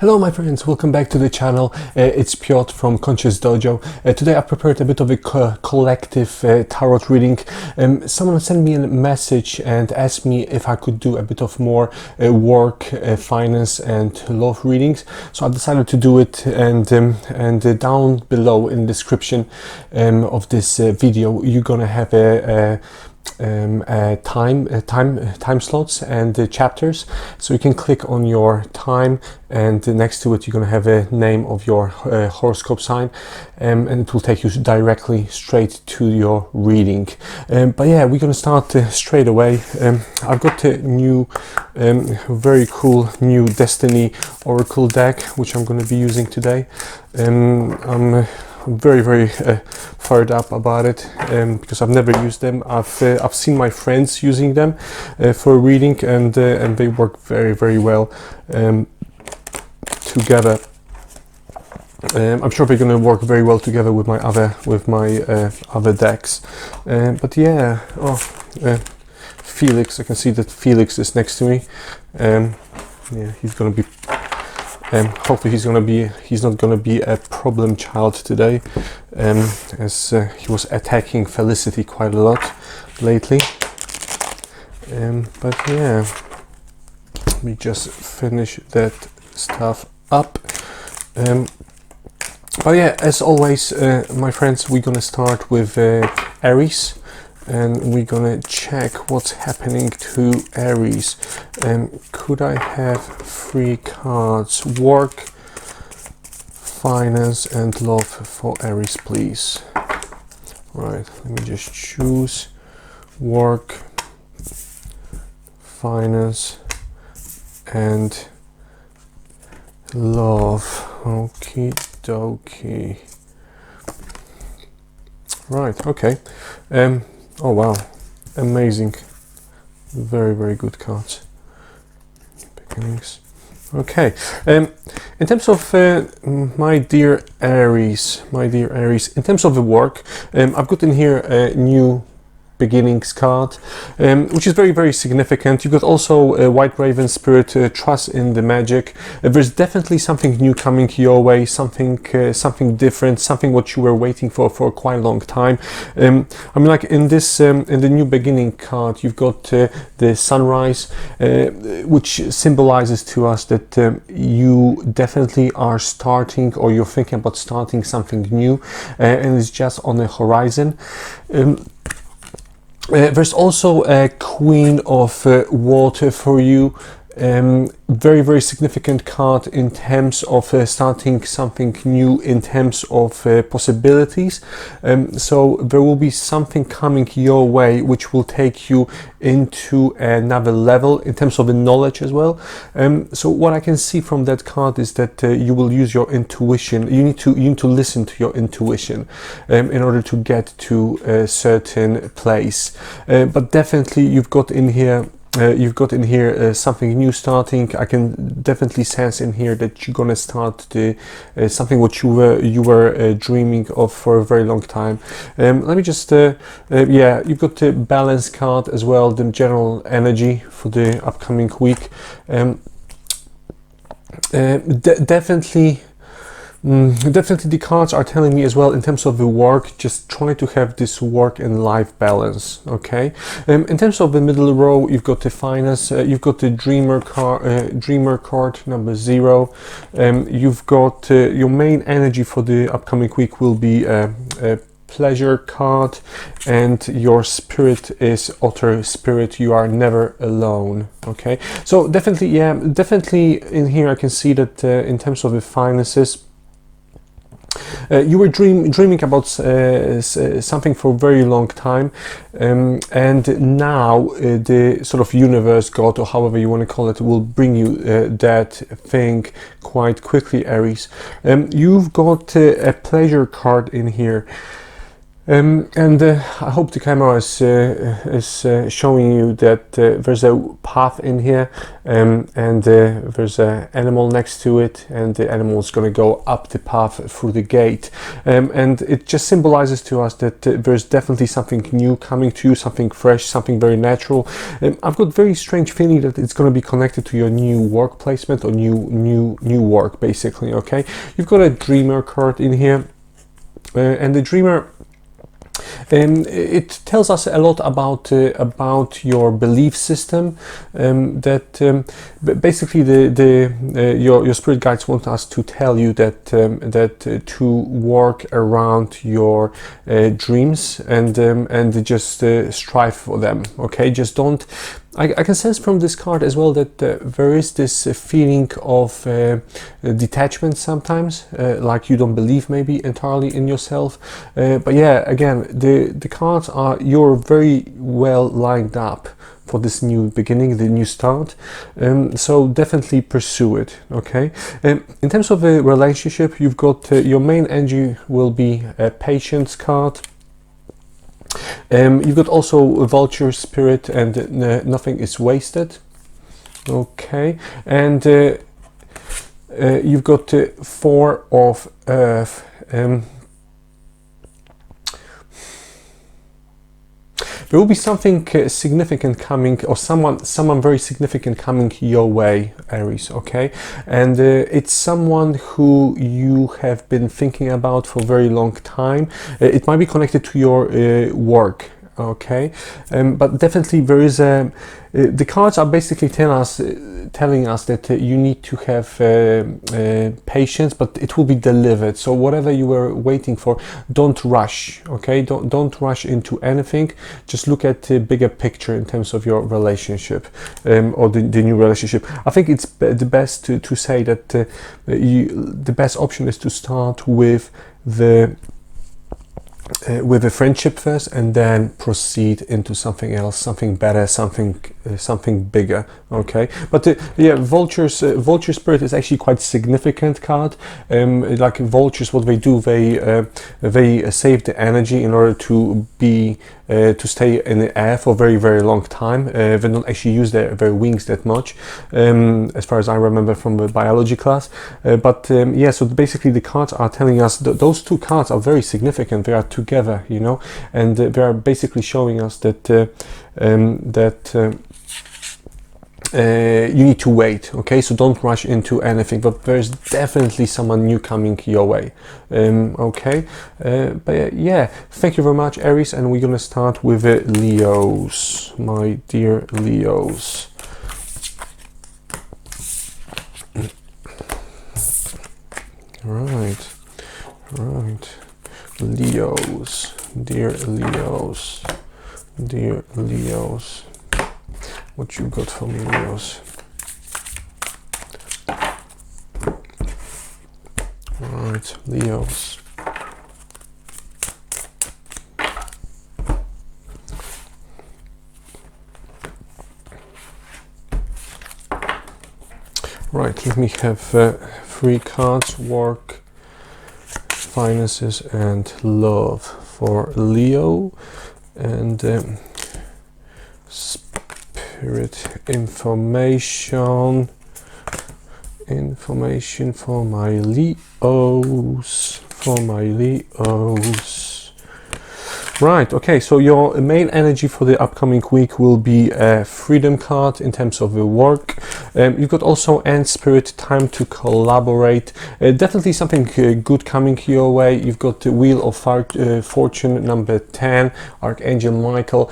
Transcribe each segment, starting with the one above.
Hello my friends, welcome back to the channel. It's Piotr from ConsciousDojo. Today I prepared a bit of a collective tarot reading. Someone sent me a message and asked me if I could do a bit of more work, finance and love readings. So I decided to do it, and down below in the description of this video you're gonna have time slots and chapters, so you can click on your time, and next to it you're going to have a name of your horoscope sign, and it will take you directly straight to your reading. But yeah, we're going to start straight away. I've got a new very cool new Destiny Oracle deck which I'm going to be using today. I'm very fired up about it because I've never used them. I've seen my friends using them for reading, and they work very well together. I'm sure they're going to work very well together with my other decks. But yeah, Felix, I can see that Felix is next to me. Yeah, he's going to be. Hopefully he's not gonna be a problem child today, as he was attacking Felicity quite a lot lately. But yeah, let me just finish that stuff up. But yeah, as always, my friends, we're gonna start with Aries. And we're gonna check what's happening to Aries. Could I have 3 cards? Work, finance and love for Aries, please. Right, let me just choose work, finance and love. Okie dokie. Right, okay. Oh wow, amazing, very good cards. Beginnings. Okay, in terms of my dear Aries, in terms of the work, I've got in here a new beginnings card, which is very significant. You've got also a White Raven Spirit, trust in the magic. There's definitely something new coming your way, something different, something what you were waiting for quite a long time. I mean, like in this in the new beginning card, you've got the sunrise, which symbolizes to us that you definitely are starting, or you're thinking about starting something new, and it's just on the horizon. There's also a Queen of Water for you. Very significant card in terms of starting something new, in terms of possibilities. So there will be something coming your way which will take you into another level in terms of the knowledge as well. So what I can see from that card is that you will use your intuition. You need to listen to your intuition in order to get to a certain place. But definitely you've got in here something new starting. I can definitely sense in here that you're gonna start something what you were dreaming of for a very long time. Let me just yeah, you've got the balance card as well, the general energy for the upcoming week. Definitely the cards are telling me as well, in terms of the work, just try to have this work and life balance. Okay, in terms of the middle row, you've got the finance, you've got the dreamer card number 0. You've got your main energy for the upcoming week will be a pleasure card, and your spirit is otter spirit. You are never alone. Okay, so definitely, yeah, definitely in here I can see that in terms of the finances, you were dreaming about something for a very long time, and now the sort of universe, God, or however you want to call it, will bring you that thing quite quickly, Aries. You've got a pleasure card in here. I hope the camera is showing you that there's a path in here, and there's an animal next to it, and the animal is going to go up the path through the gate, and it just symbolizes to us that there's definitely something new coming to you, something fresh, something very natural. I've got very strange feeling that it's going to be connected to your new work placement or new work, basically. Okay, you've got a dreamer card in here, and the dreamer, it tells us a lot about your belief system, that basically your spirit guides want us to tell you that to work around your dreams and just strive for them. Okay, just don't. I can sense from this card as well that there is this feeling of detachment sometimes, like you don't believe maybe entirely in yourself. But yeah, again, the cards are, you're very well lined up for this new beginning, the new start. So definitely pursue it. Okay. In terms of a relationship, you've got your main energy will be a patience card. You've got also a vulture spirit, and nothing is wasted. Okay, and you've got four of earth. There will be something significant coming, or someone very significant coming your way, Aries. Okay, and it's someone who you have been thinking about for a very long time. It might be connected to your work. Okay, but definitely there is a. The cards are basically telling us that you need to have patience, but it will be delivered. So whatever you were waiting for, don't rush. Okay, don't rush into anything. Just look at the bigger picture in terms of your relationship, or the new relationship. I think it's the best to say that the best option is to start with a friendship first, and then proceed into something else, something better, something bigger. Okay, but yeah, vulture spirit is actually quite significant card. Like vultures, what they do, they save the energy in order to be to stay in the air for a very, very long time. They don't actually use their wings that much, as far as I remember from the biology class. But yeah, so basically the cards are telling us that those two cards are very significant. They are together, you know, and they are basically showing us that you need to wait. Okay, so don't rush into anything, but there's definitely someone new coming your way. Okay, but yeah, thank you very much, Aries, and we're gonna start with Leos, my dear Leos. Right, Leos, dear Leos, dear Leos. What you got for me, Leos? Right, Leos. Right, let me have 3 cards: work, finances, and love for Leo, and spirit information for my Leos, Right, okay, so your main energy for the upcoming week will be a freedom card in terms of the work. You've got also end spirit, time to collaborate. Definitely something good coming your way. You've got the Wheel of Fortune, number 10, Archangel Michael.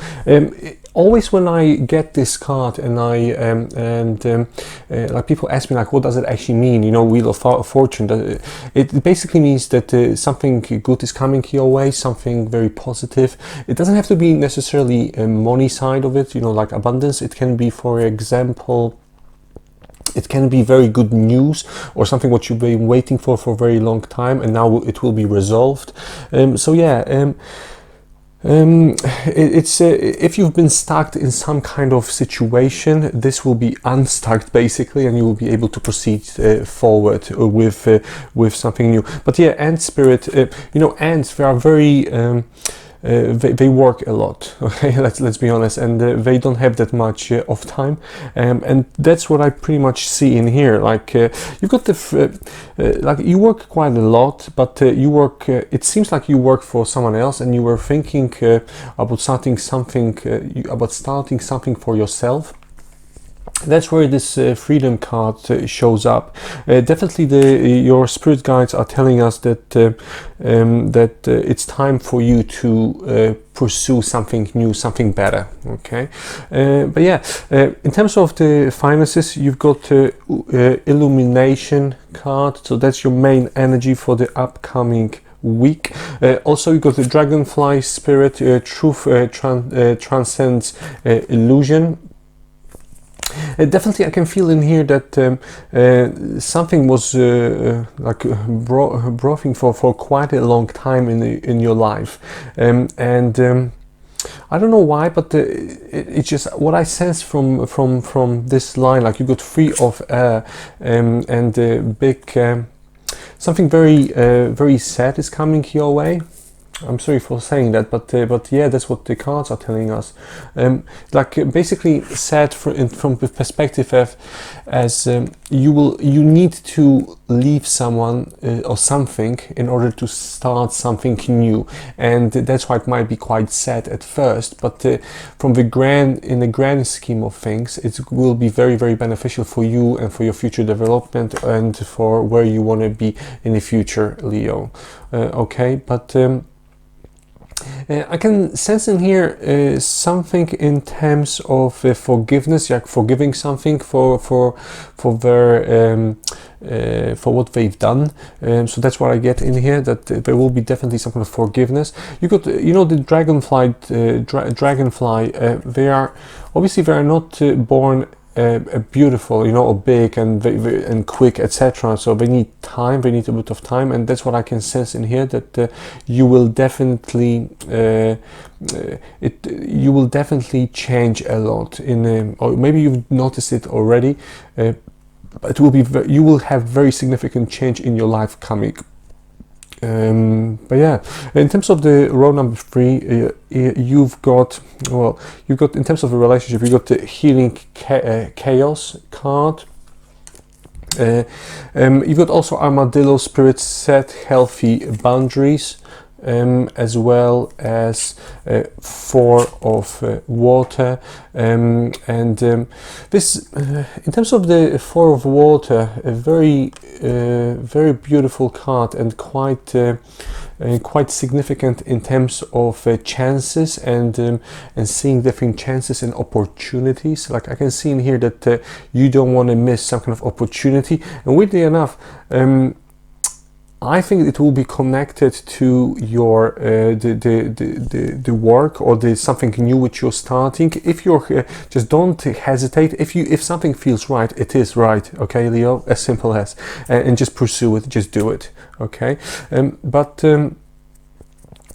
Always when I get this card and like people ask me, like, what does it actually mean, you know, Wheel of Fortune? It basically means that something good is coming your way, something very positive. It doesn't have to be necessarily a money side of it, you know, like abundance. It can be, for example, it can be very good news, or something what you've been waiting for a very long time, and now it will be resolved. So yeah, It's if you've been stuck in some kind of situation, this will be unstuck basically, and you will be able to proceed forward with something new. But yeah, ant spirit, you know, ants, they are very they work a lot. Okay, let's be honest, and they don't have that much of time, and that's what I pretty much see in here. Like you've got the like you work quite a lot, but you work. It seems like you work for someone else, and you were thinking about starting something for yourself. That's where this freedom card shows up. Definitely, your spirit guides are telling us that it's time for you to pursue something new, something better. Okay, but yeah, in terms of the finances, you've got illumination card. So that's your main energy for the upcoming week. Also, you got the dragonfly spirit. Truth transcends illusion. Definitely, I can feel in here that something was like brothing for quite a long time in your life, and I don't know why, but it's just what I sense from this line. Like you got 3 of air, and big something very sad is coming your way. I'm sorry for saying that, but yeah, that's what the cards are telling us. Like basically sad from the perspective of as you need to leave someone or something in order to start something new, and that's why it might be quite sad at first. But in the grand scheme of things, it will be very beneficial for you and for your future development and for where you want to be in the future, Leo. Okay, but. I can sense in here something in terms of forgiveness, like forgiving something for what they've done. So that's what I get in here. That there will be definitely some kind of forgiveness. You got, you know, the dragonfly. They are obviously not born beautiful, you know, or big and quick, etc. So they need time. They need a bit of time, and that's what I can sense in here. That you will definitely you will definitely change a lot or maybe you've noticed it already. It will be you will have very significant change in your life coming. But yeah, in terms of the row number 3, you've got in terms of a relationship, you've got the healing chaos card. You've got also armadillo spirit, set healthy boundaries, as well as 4 of water, and this in terms of the 4 of water, a very beautiful card, and quite significant in terms of chances and seeing different chances and opportunities. Like I can see in here that you don't want to miss some kind of opportunity, and weirdly enough, I think it will be connected to your the work or the something new which you're starting. If you're just don't hesitate. If something feels right, it is right. Okay, Leo, as simple as, and just pursue it. Just do it. Okay,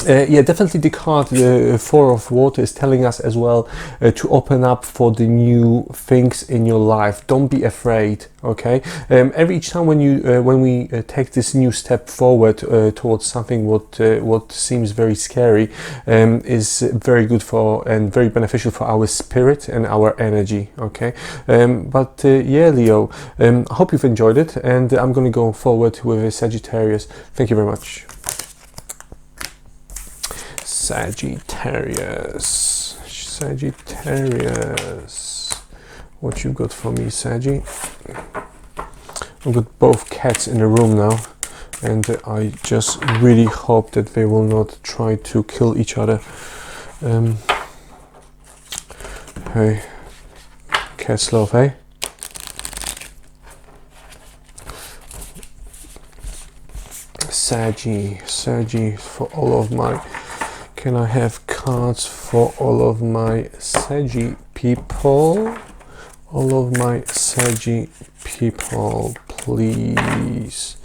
yeah, definitely the card 4 of water is telling us as well to open up for the new things in your life. Don't be afraid. Okay, each time when we take this new step forward towards something what seems very scary, is very good for and very beneficial for our spirit and our energy. Okay, yeah, Leo, I hope you've enjoyed it, and I'm going to go forward with Sagittarius. Thank you very much. Sagittarius, what you got for me, Saggy? I've got both cats in the room now, and I just really hope that they will not try to kill each other. Hey, cats love, hey? Saggy, for all of my... Can I have cards for all of my Saggy people? All of my Saggy people, please.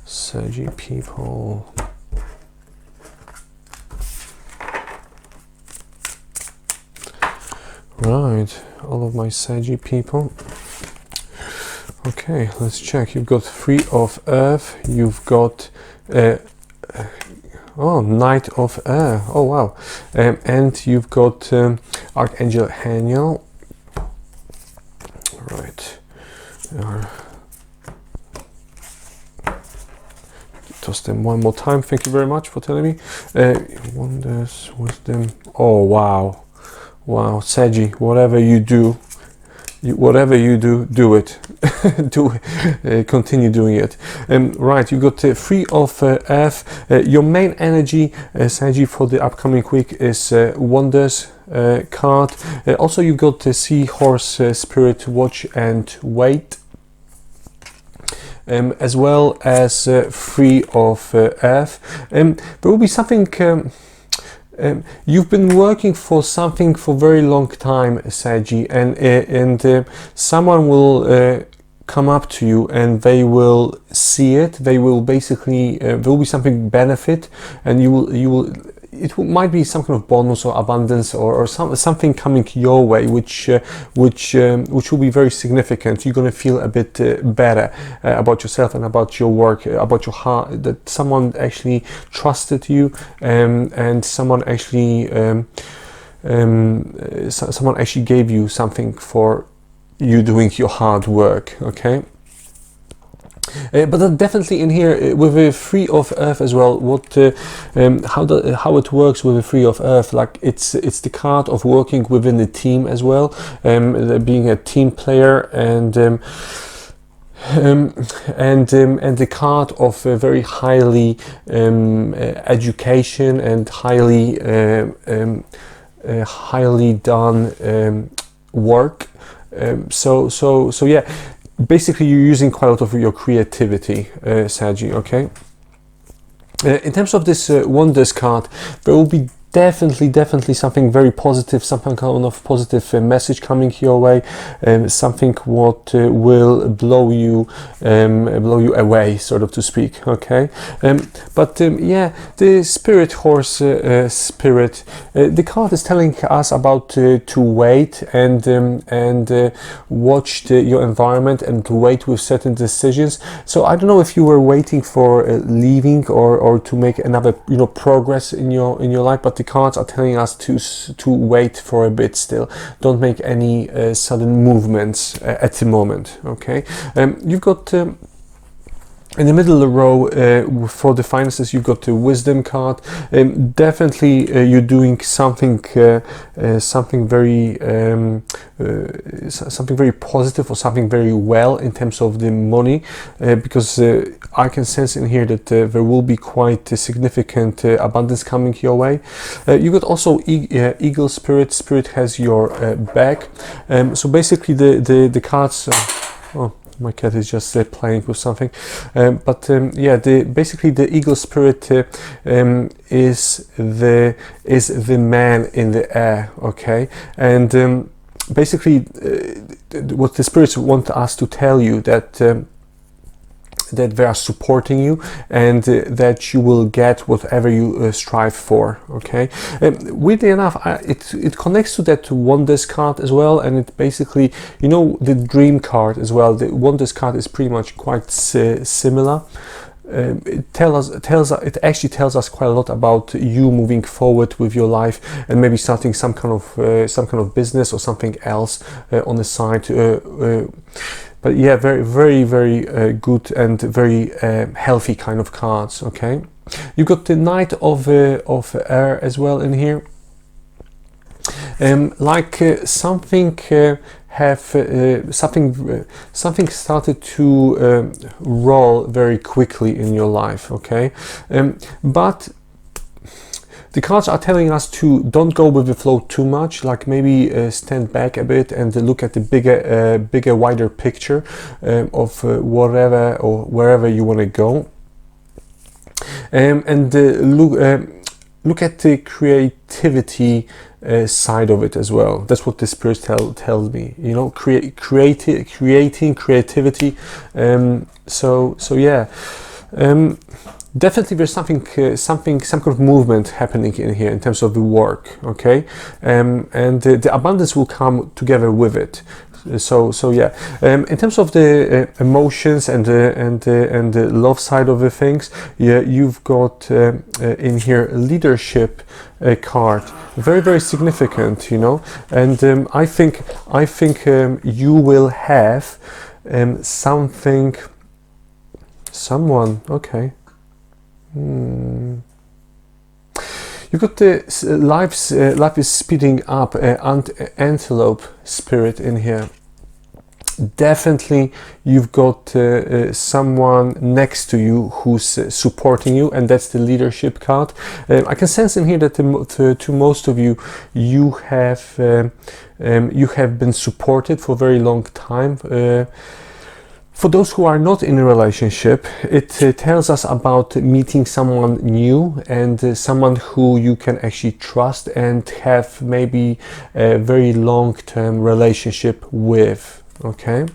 Saggy people. Right, all of my Sagi people. Okay, let's check. You've got 3 of Earth. You've got oh, Knight of Air. Oh wow, and you've got Archangel Haniel. Right. Toss them one more time. Thank you very much for telling me. Wonders, wisdom. Oh wow, wow, Sagi. Whatever you do, do it. Continue doing it. Right, you got 3 of Earth. Your main energy, Sagi, for the upcoming week is Wonders card. Also, you got the Seahorse, Spirit, Watch and Wait. As well as 3 of Earth. There will be something. You've been working for something for a very long time, Sagi, and someone will come up to you and they will see it. They will basically there will be something benefit, and might be some kind of bonus or abundance or something coming your way, which will be very significant. You're going to feel a bit better about yourself and about your work, about your heart, that someone actually trusted you, and someone actually gave you something for you doing your hard work. Okay. But definitely in here with a 3 of Earth as well. What how it works with a 3 of Earth? Like it's the card of working within the team as well, being a team player, and the card of very highly education and highly done work. So yeah. Basically, you're using quite a lot of your creativity, Sagi, okay? In terms of this Wonders card, there will be definitely something very positive, some kind of positive message coming your way, something what will blow you away, sort of to speak. Okay, but yeah, the Spirit Horse Spirit, the card is telling us about to wait and watch your environment and to wait with certain decisions. So I don't know if you were waiting for leaving or to make another progress in your life, but the cards are telling us to wait for a bit still. Don't make any sudden movements at the moment. Okay, you've got in the middle of the row for the finances, you've got the Wisdom card. Definitely you're doing something something very positive or something very well in terms of the money, because I can sense in here that there will be quite a significant abundance coming your way. You got also Eagle Spirit. Spirit has your back. So basically the cards. Oh, my cat is just playing with something, but yeah, basically the Eagle Spirit is the man in the air. Okay, and basically what the spirits want us to tell you that that they are supporting you, and that you will get whatever you strive for. Okay, weirdly enough, it connects to that Wonders card as well, and it basically, the Dream card as well. The Wonders card is pretty much quite similar. It actually tells us quite a lot about you moving forward with your life, and maybe starting some kind of business or something else on the side. But yeah, very good and very healthy kind of cards. Okay, you've got the Knight of Air as well in here. Something something started to roll very quickly in your life. Okay, but the cards are telling us to don't go with the flow too much, like maybe stand back a bit and look at the bigger, wider picture of whatever or wherever you want to go, and look at the creativity side of it as well. That's what the Spirit tells me. Creating creativity. So yeah. definitely there's some kind of movement happening in here in terms of the work, okay, and the abundance will come together with it. So yeah, in terms of the emotions and the love side of the things, yeah, you've got in here leadership card, very significant, you know, and I think you will have someone, okay. You've got the life is speeding up, antelope spirit in here. Definitely you've got someone next to you who's supporting you, and that's the leadership card. I can sense in here that to most of you, you have been supported for a very long time. For those who are not in a relationship, it tells us about meeting someone new and someone who you can actually trust and have maybe a very long-term relationship with, okay?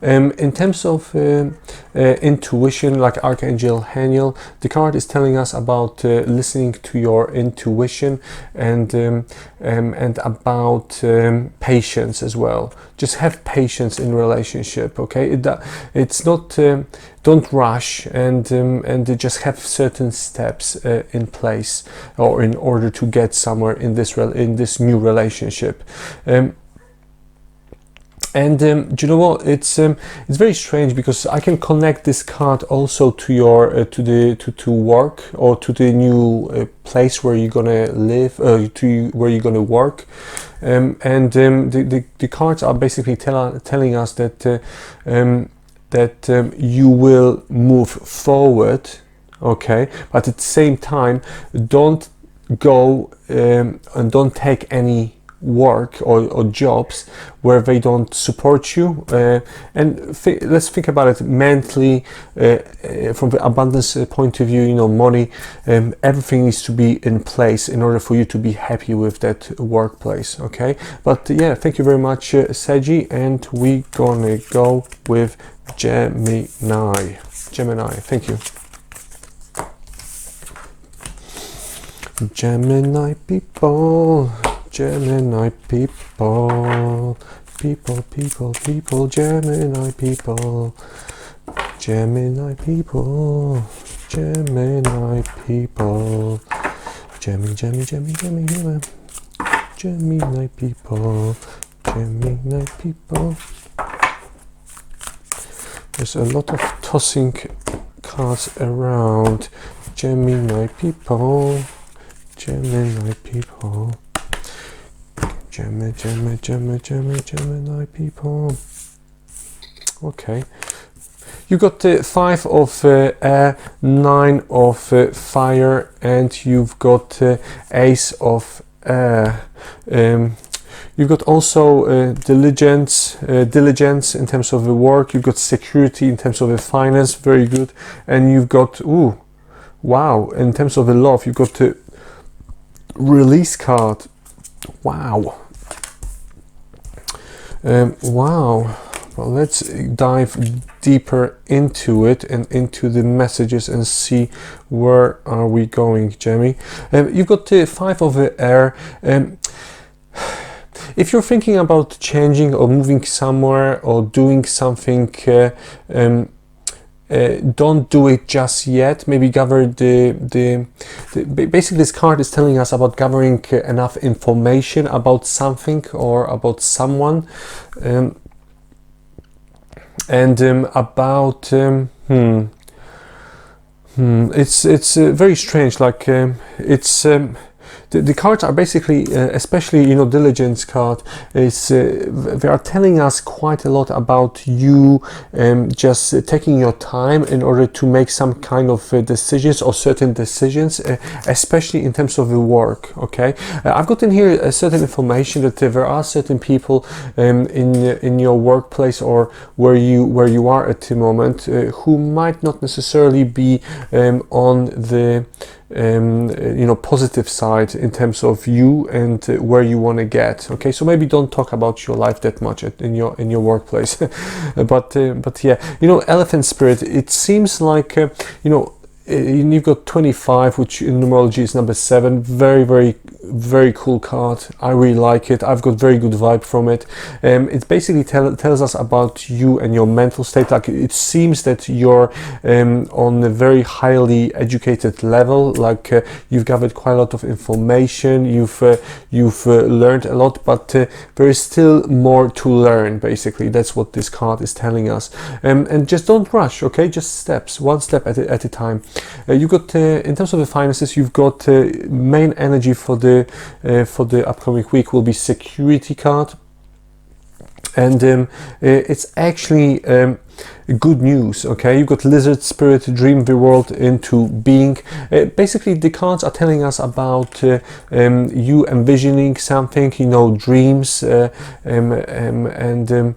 In terms of intuition, like Archangel Haniel, the card is telling us about listening to your intuition and about patience as well. Just have patience in relationship, okay? It's not don't rush and just have certain steps in place or in order to get somewhere in this new relationship. And do you know what? It's very strange because I can connect this card also to your to work or to the new place where you're gonna live, to where you're gonna work, the cards are basically telling us that you will move forward, okay, but at the same time, don't go and don't take any work or jobs where they don't support you, and let's think about it mentally, from the abundance point of view, you know, money, everything needs to be in place in order for you to be happy with that workplace, okay? But yeah, thank you very much, Sagi, and we gonna go with Gemini. Thank you. Gemini people, Gemini people, Gemini people, Gemini people, Gemini people, Gemini people, Gemini people. There's a lot of tossing cards around. Gemini people, Gemini people, Gemini people. Okay, you got the 5 of air, 9 of fire, and you've got Ace of air. You've got also diligence in terms of the work. You've got security in terms of the finance, very good. And you've got, ooh, wow, in terms of the love, you've got the release card. Wow. Wow. Well, let's dive deeper into it and into the messages and see where are we going, Jamie. You've got the 5 of the air. If you're thinking about changing or moving somewhere or doing something, don't do it just yet. Maybe gather basically this card is telling us about gathering enough information about something or about someone, and about it's very strange, like it's the cards are basically, especially, you know, diligence card, is they are telling us quite a lot about you just taking your time in order to make some kind of decisions or certain decisions, especially in terms of the work, okay? I've got in here a certain information that there are certain people in your workplace or where you are at the moment who might not necessarily be on the you know, positive side in terms of you and where you want to get. Okay, so maybe don't talk about your life that much in your workplace. but yeah, you know, elephant spirit, it seems like you know, you've got 25, which in numerology is number 7. Very cool card. I really like it. I've got very good vibe from it. It basically tells us about you and your mental state. Like, it seems that you're on a very highly educated level. Like, you've gathered quite a lot of information. You've learned a lot, but there is still more to learn. Basically, that's what this card is telling us. And just don't rush. Okay, just steps, one step at a time. You've got in terms of the finances, you've got main energy for the upcoming week will be security card, and it's actually good news. Okay, you've got lizard spirit, dream the world into being. Basically, the cards are telling us about you envisioning something, you know, dreams, and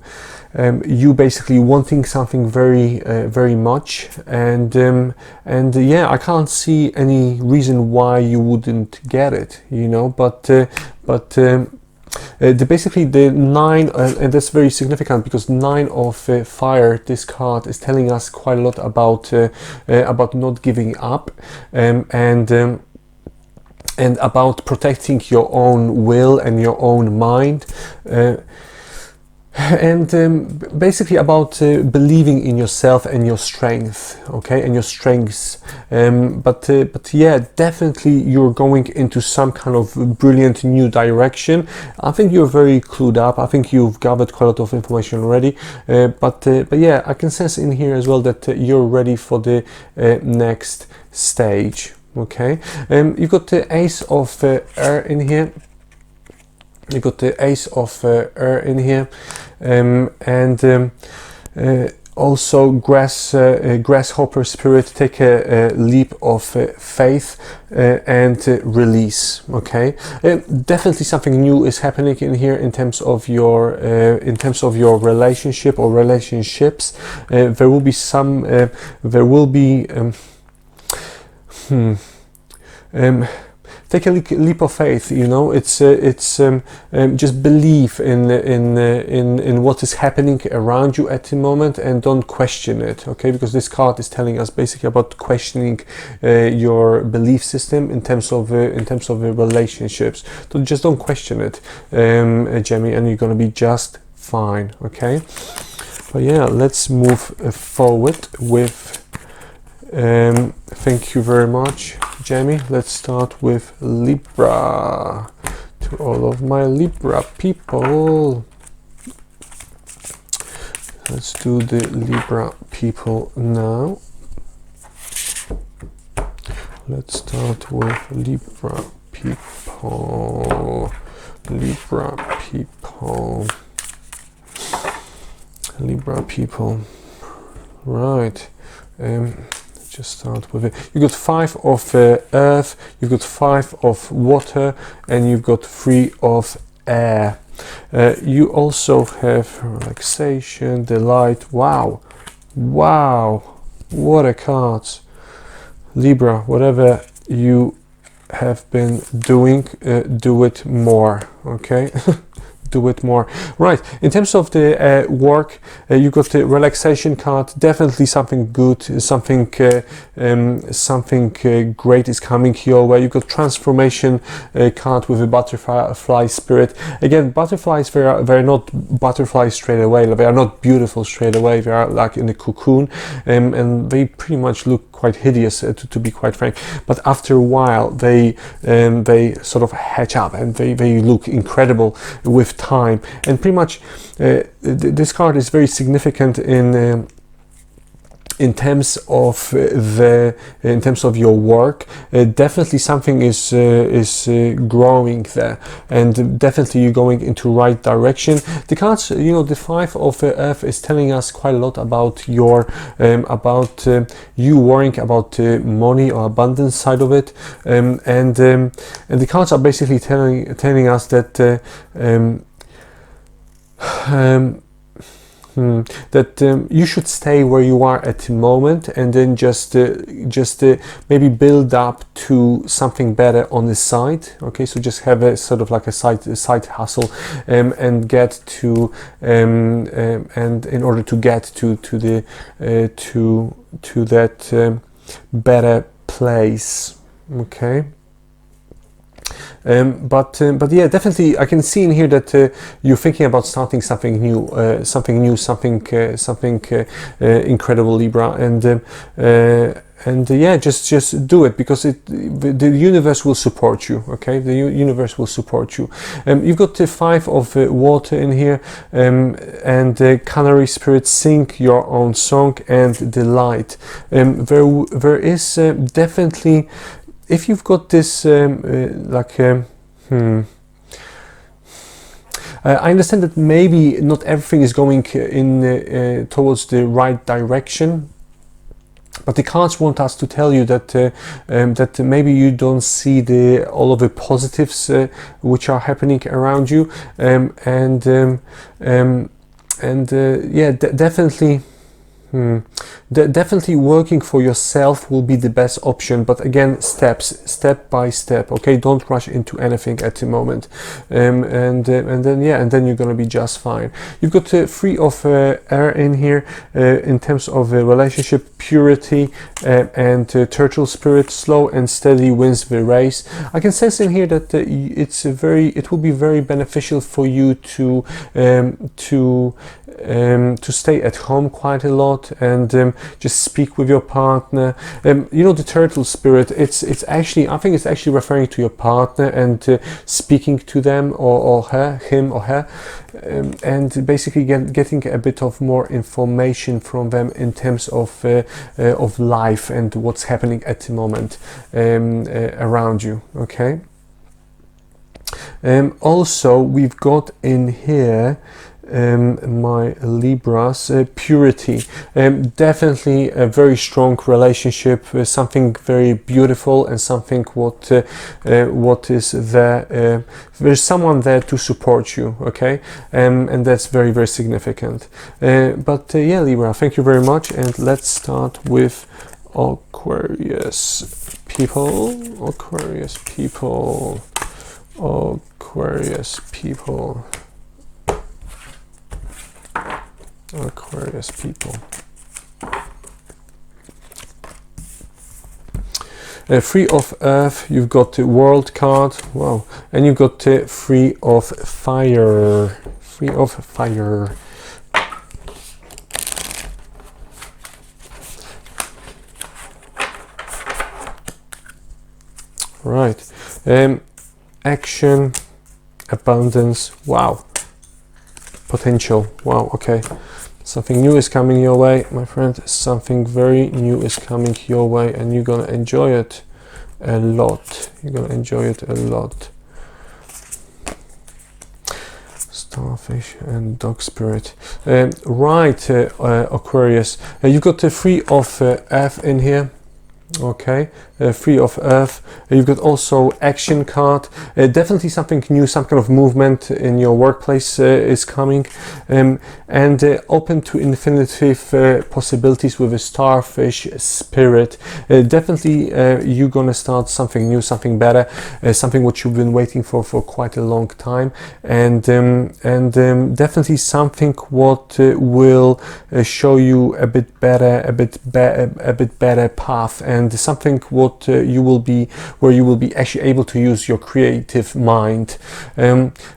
you basically wanting something very much, and yeah, I can't see any reason why you wouldn't get it, you know, but basically the 9, and that's very significant because 9 of fire, this card is telling us quite a lot about not giving up, and about protecting your own will and your own mind, and basically about believing in yourself and your strength, okay, and your strengths. But yeah, definitely you're going into some kind of brilliant new direction. I think you're very clued up. I think you've gathered quite a lot of information already. But yeah, I can sense in here as well that you're ready for the next stage. Okay, you've got the Ace of Air in here. You got the Ace of Air in here, and also grasshopper spirit. Take a leap of faith and release. Okay, definitely something new is happening in here in terms of your relationship or relationships. There will be some. There will be. Take a leap of faith, you know. It's just believe in what is happening around you at the moment, and don't question it, okay? Because this card is telling us basically about questioning your belief system in terms of relationships. So just don't question it, Gemini, and you're gonna be just fine, okay? But yeah, let's move forward with. Thank you very much, Jamie. Let's start with Libra. To all of my Libra people. Let's do the Libra people now. Let's start with Libra people. Libra people. Libra people. Right. Just start with it. You've got 5 of earth, you've got 5 of water, and you've got 3 of air. You also have relaxation, delight. Wow, what a cards. Libra, whatever you have been doing, do it more, okay? Do it more. Right, in terms of the work, you got the relaxation card. Definitely something good, something great is coming your way. You got transformation card with a butterfly spirit. Again, butterflies, they're not butterflies straight away. They are not beautiful straight away. They are like in the cocoon, and they pretty much look quite hideous, to be quite frank. But after a while, they sort of hatch up, and they look incredible with time. And pretty much this card is very significant in terms of your work. Definitely something is growing there, and definitely you're going into right direction. The cards, you know, the 5 of earth is telling us quite a lot about your you worrying about money or abundance side of it, and the cards are basically telling us that that you should stay where you are at the moment, and then just maybe build up to something better on the side. Okay, so just have a sort of like a side hustle, and get to and in order to get to the to that better place. Okay. But yeah, definitely I can see in here that you're thinking about starting something new, something incredible, Libra, and yeah, just do it, because the universe will support you. Okay, the universe will support you. You've got the 5 of water in here, and Canary Spirit, sing your own song and delight. There is definitely, if you've got this I understand that maybe not everything is going in towards the right direction, but the cards want us to tell you that that maybe you don't see all of the positives which are happening around you, yeah, definitely. Definitely working for yourself will be the best option, but again, step by step. Okay, don't rush into anything at the moment, and then yeah, and then you're gonna be just fine. You've got 3 of air in here, in terms of relationship, purity, and turtle spirit. Slow and steady wins the race. I can sense in here that it will be very beneficial for you to stay at home quite a lot, and just speak with your partner. You know, the turtle spirit, it's actually, I think it's actually referring to your partner, and speaking to them, or him or her, and basically getting a bit of more information from them in terms of life and what's happening at the moment around you. Okay. Also, we've got in here my Libras, purity. Definitely a very strong relationship, something very beautiful, and something what is there. There's someone there to support you. Okay, and that's very, very significant. But yeah, Libra, thank you very much, and let's start with Aquarius people. Aquarius people. Aquarius people. Aquarius people. 3 of earth, you've got the world card, wow, and you've got 3 of fire. 3 of fire. Right. Action, abundance, wow. Potential, wow, okay. Something new is coming your way, my friend. Something very new is coming your way, and you're gonna enjoy it a lot. You're gonna enjoy it a lot. Starfish and dog spirit. Right, Aquarius. You've got the 3 of earth in here. Okay, 3 of earth. You've got also action card. Definitely something new, some kind of movement in your workplace is coming, and open to infinitive possibilities with a starfish spirit. Definitely you're gonna start something new, something better, something what you've been waiting for quite a long time, and definitely something what will show you a bit better path, and something what you will be actually able to use your creative mind.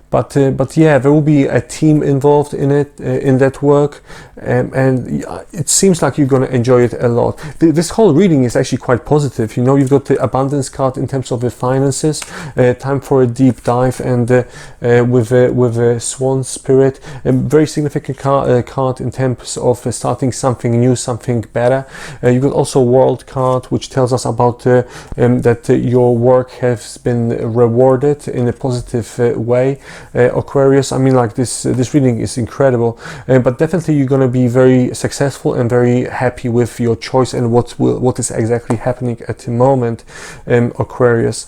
But yeah, there will be a team involved in it, in that work, and it seems like you're going to enjoy it a lot. This whole reading is actually quite positive. You know, you've got the abundance card in terms of the finances, time for a deep dive, and with a swan spirit, a very significant card in terms of starting something new, something better. You've got also world card, which tells us about that your work has been rewarded in a positive way. Aquarius, I mean, like this reading is incredible, but definitely you're going to be very successful and very happy with your choice and what is exactly happening at the moment, Aquarius.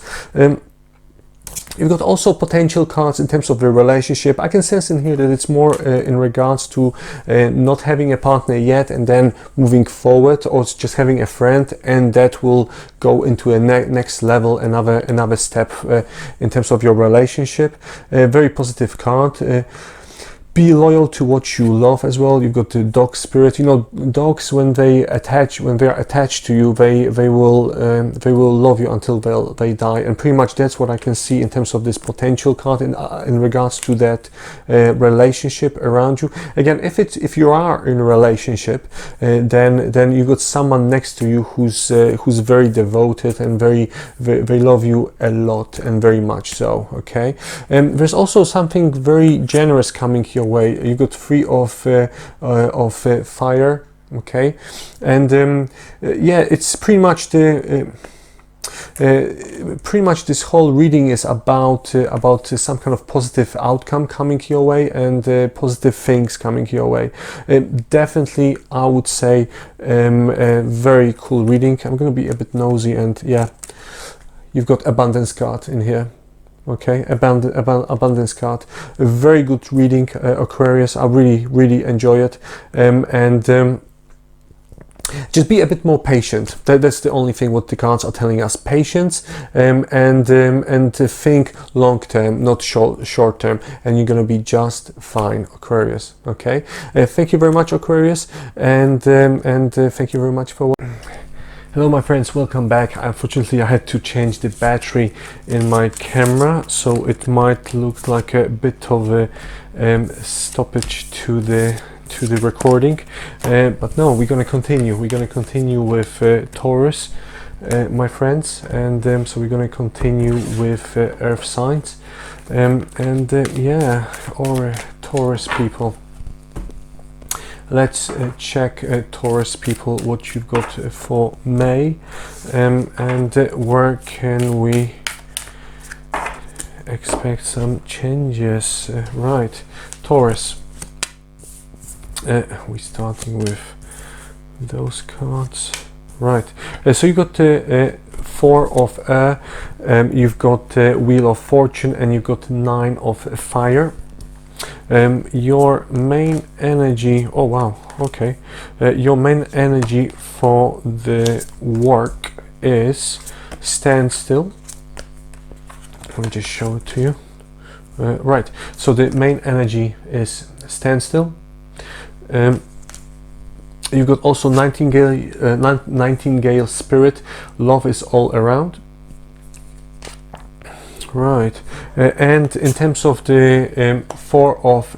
You've got also potential cards in terms of the relationship. I can sense in here that it's more in regards to not having a partner yet and then moving forward, or just having a friend, and that will go into a next level, another step in terms of your relationship. Very positive card. Be loyal to what you love as well. You've got the dog spirit. You know, dogs, when they are attached to you, they will love you until they die. And pretty much that's what I can see in terms of this potential card in regards to that relationship around you. Again, if you are in a relationship, then you've got someone next to you who's very devoted and they love you a lot and very much so. Okay, and there's also something very generous coming your way. You got 3 of fire. Okay, and yeah, it's pretty much this whole reading is about some kind of positive outcome coming your way and positive things coming your way. Definitely, I would say a very cool reading. I'm going to be a bit nosy, and yeah, you've got abundance card in here. Okay, abundance card. A very good reading, Aquarius. I really enjoy it, and just be a bit more patient. That's the only thing what the cards are telling us. Patience, and think long term, not short term, and you're gonna be just fine, Aquarius. Okay, thank you very much, Aquarius, and thank you very much for watching. Hello my friends, welcome back. Unfortunately I had to change the battery in my camera, so it might look like a bit of a stoppage to the recording, but no, we're gonna continue with Taurus, my friends, and so we're gonna continue with earth signs, and yeah, or Taurus people. Let's check, Taurus people, what you've got for May, and where can we expect some changes. Right, Taurus, we're starting with those cards. Right, so you got the 4 of air, you've got Wheel of Fortune, and you've got 9 of fire. Your main energy, oh wow, okay, your main energy for the work is stand still. Let me just show it to you. Right, so the main energy is stand still. You've got also Nightingale spirit. Love is all around. Right, and in terms of the 4 of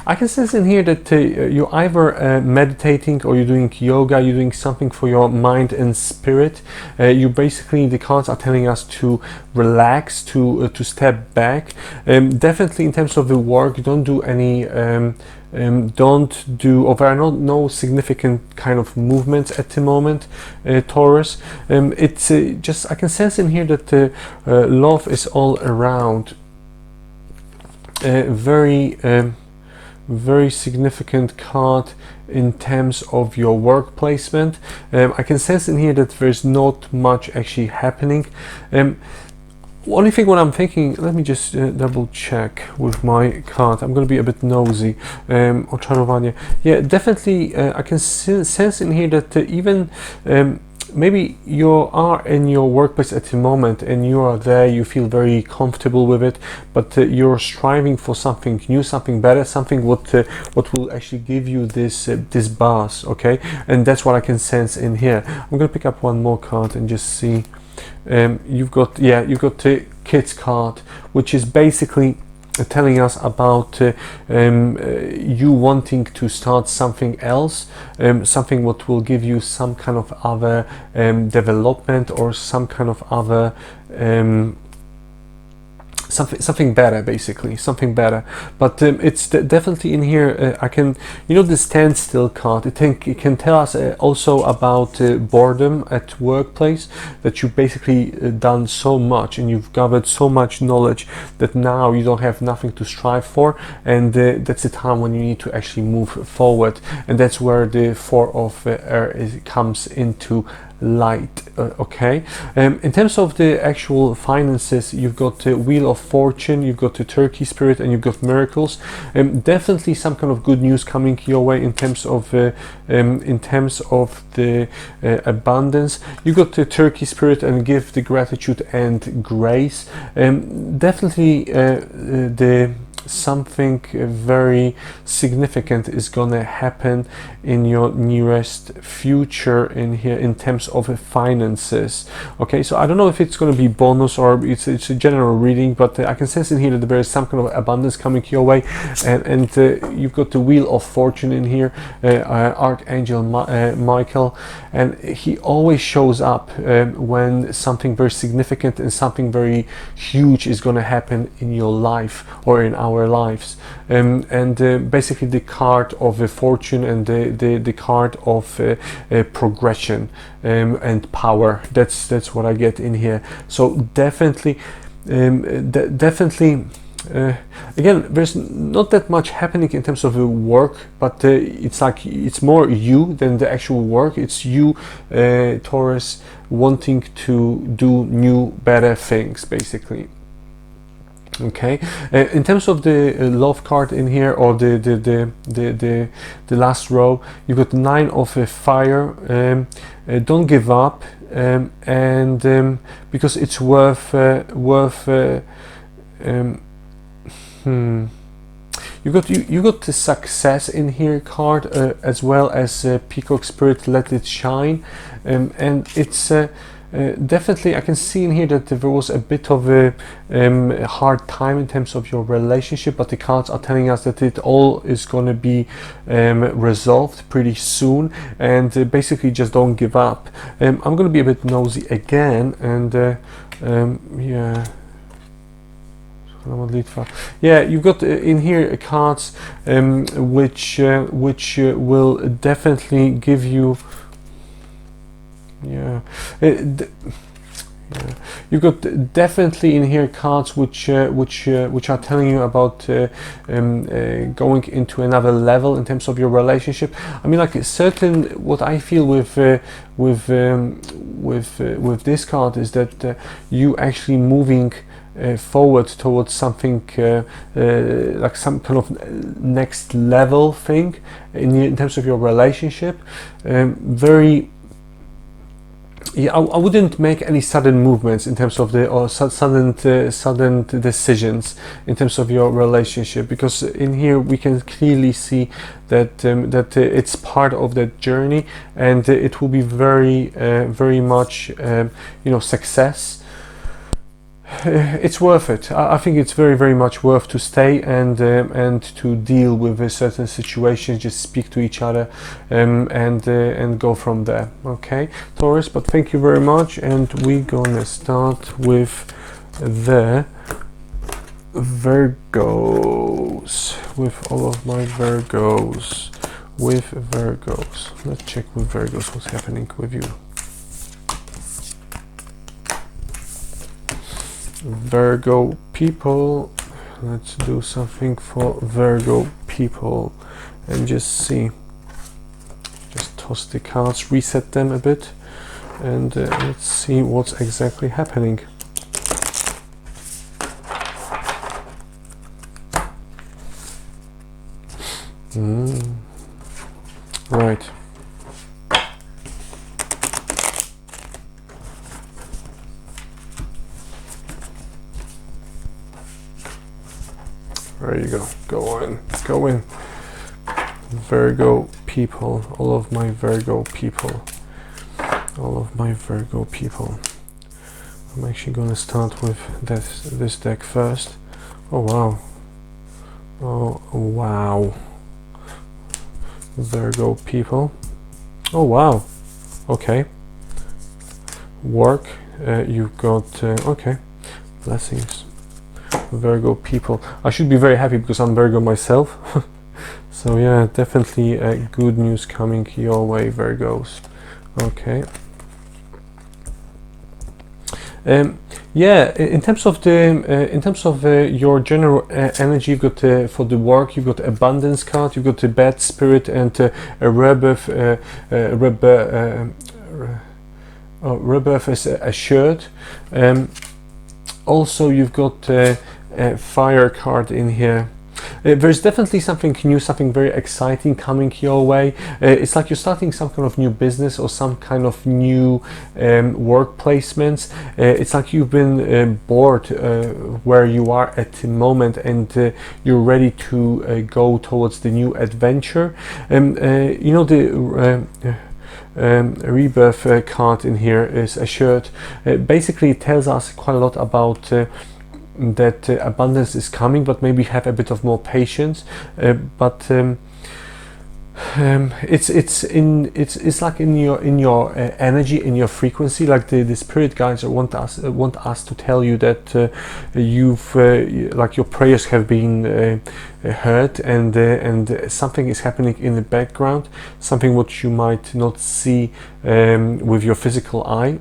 I can sense in here that you're either meditating, or you're doing yoga, you're doing something for your mind and spirit. You basically, the cards are telling us to relax, to step back. Definitely in terms of the work, don't do any or there are no significant kind of movements at the moment, Taurus. It's just, I can sense in here that love is all around. Very significant card in terms of your work placement. I can sense in here that there's not much actually happening. Only thing what I'm thinking, let me just double check with my card. I'm going to be a bit nosy. Oczarowanie. Yeah, definitely I can sense in here that even maybe you are in your workplace at the moment and you are there, you feel very comfortable with it, but you're striving for something new, something better, something what will actually give you this buzz, okay? And that's what I can sense in here. I'm going to pick up one more card and just see. You've got the Kids card, which is basically telling us about you wanting to start something else, something what will give you some kind of other development, or some kind of other something better, basically something better. But it's definitely in here. I can, the standstill card, it can tell us also about boredom at workplace, that you've basically done so much and you've gathered so much knowledge that now you don't have nothing to strive for, and that's the time when you need to actually move forward. And that's where the 4 of air comes into light. Okay, in terms of the actual finances, you've got the Wheel of Fortune, you've got the Turkey Spirit, and you've got Miracles. Definitely some kind of good news coming your way in terms of the abundance. You got the Turkey Spirit and give the gratitude and grace. Definitely the something very significant is gonna happen in your nearest future in here in terms of finances. Okay, so I don't know if it's going to be bonus or it's a general reading, but I can sense in here that there is some kind of abundance coming your way, and you've got the Wheel of Fortune in here, Archangel Michael, and he always shows up when something very significant and something very huge is going to happen in your life or in our lives, and basically the card of fortune and the card of progression and power. That's what I get in here. So definitely again, there's not that much happening in terms of the work, but it's like it's more you than the actual work. It's you, Taurus, wanting to do new, better things, basically. Okay, in terms of the love card in here, or the last row, you've got the Nine of Fire. Don't give up, and because it's worth you got the Success in here card, as well as Peacock Spirit, Let It Shine, and it's definitely I can see in here that there was a bit of a hard time in terms of your relationship, but the cards are telling us that it all is going to be resolved pretty soon, and basically just don't give up. I'm going to be a bit nosy again, and yeah, you've got in here cards which will definitely give you, you've got definitely in here cards which are telling you about going into another level in terms of your relationship. I mean, like certain, what I feel with this card is that you actually moving forward towards something like some kind of next level thing in terms of your relationship. Very, yeah, I wouldn't make any sudden movements in terms of sudden decisions in terms of your relationship, because in here we can clearly see that it's part of that journey, and it will be very much success. It's worth it. I think it's very much worth to stay and to deal with certain situations. Just speak to each other and go from there. Okay, Taurus. But thank you very much, and we're gonna start with the Virgos, with all of my Virgos. Let's check with Virgos what's happening with you. Virgo people, let's do something for Virgo people and just see, just toss the cards, reset them a bit, and let's see what's exactly happening. Right. There you go. Go in. Virgo people, all of my Virgo people. I'm actually going to start with this deck first. Oh wow. Virgo people. Oh wow. Okay. Work. You've got okay. Blessings. Virgo people. I should be very happy because I'm Virgo myself. So yeah, definitely good news coming your way, Virgos. Okay. Yeah, in terms of your general energy, you've got for the work, you've got abundance card, you've got the bad spirit, and a rebirth. rebirth is assured. Also, you've got a fire card in here. There's definitely something new, something very exciting coming your way. It's like you're starting some kind of new business or some kind of new work placements. It's like you've been bored where you are at the moment, and you're ready to go towards the new adventure. You know, the rebirth card in here is assured. Basically, it tells us quite a lot about that abundance is coming, but maybe have a bit of more patience. It's like in your energy, in your frequency. Like the spirit guides want us to tell you that you've like your prayers have been heard, and something is happening in the background, something which you might not see with your physical eye.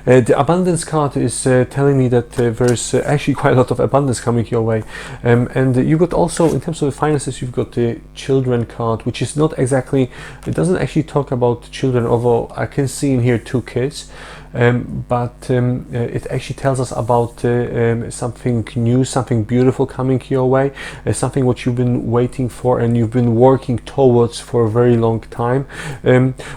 The abundance card is telling me that there's actually quite a lot of abundance coming your way, and you've got also, in terms of the finances, you've got the children card, which is not exactly, it doesn't actually talk about children, although I can see in here 2 kids. But it actually tells us about something new, something beautiful coming your way, something what you've been waiting for and you've been working towards for a very long time.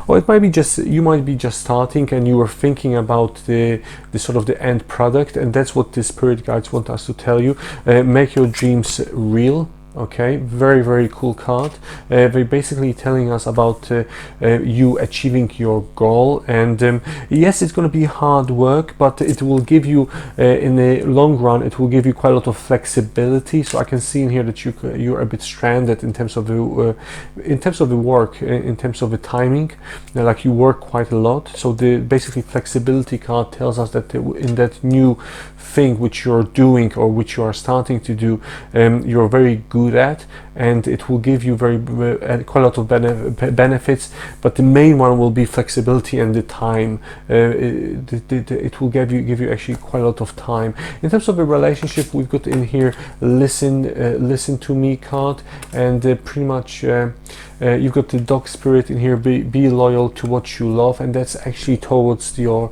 Or it might be just, you might be just starting and you were thinking about the sort of the end product, and that's what the spirit guides want us to tell you. Make your dreams real. Okay, very, very cool card. They're basically telling us about you achieving your goal, and yes, it's going to be hard work, but it will give you in the long run, it will give you quite a lot of flexibility. So I can see in here that you're a bit stranded in terms of the work, in terms of the timing. Like you work quite a lot. So the basically flexibility card tells us that in that new thing which you're doing or which you are starting to do, you're very good at, and it will give you quite a lot of benefits, but the main one will be flexibility and the time. It will give you actually quite a lot of time. In terms of the relationship, we've got in here listen to me card, and pretty much you've got the dog spirit in here, be loyal to what you love, and that's actually towards your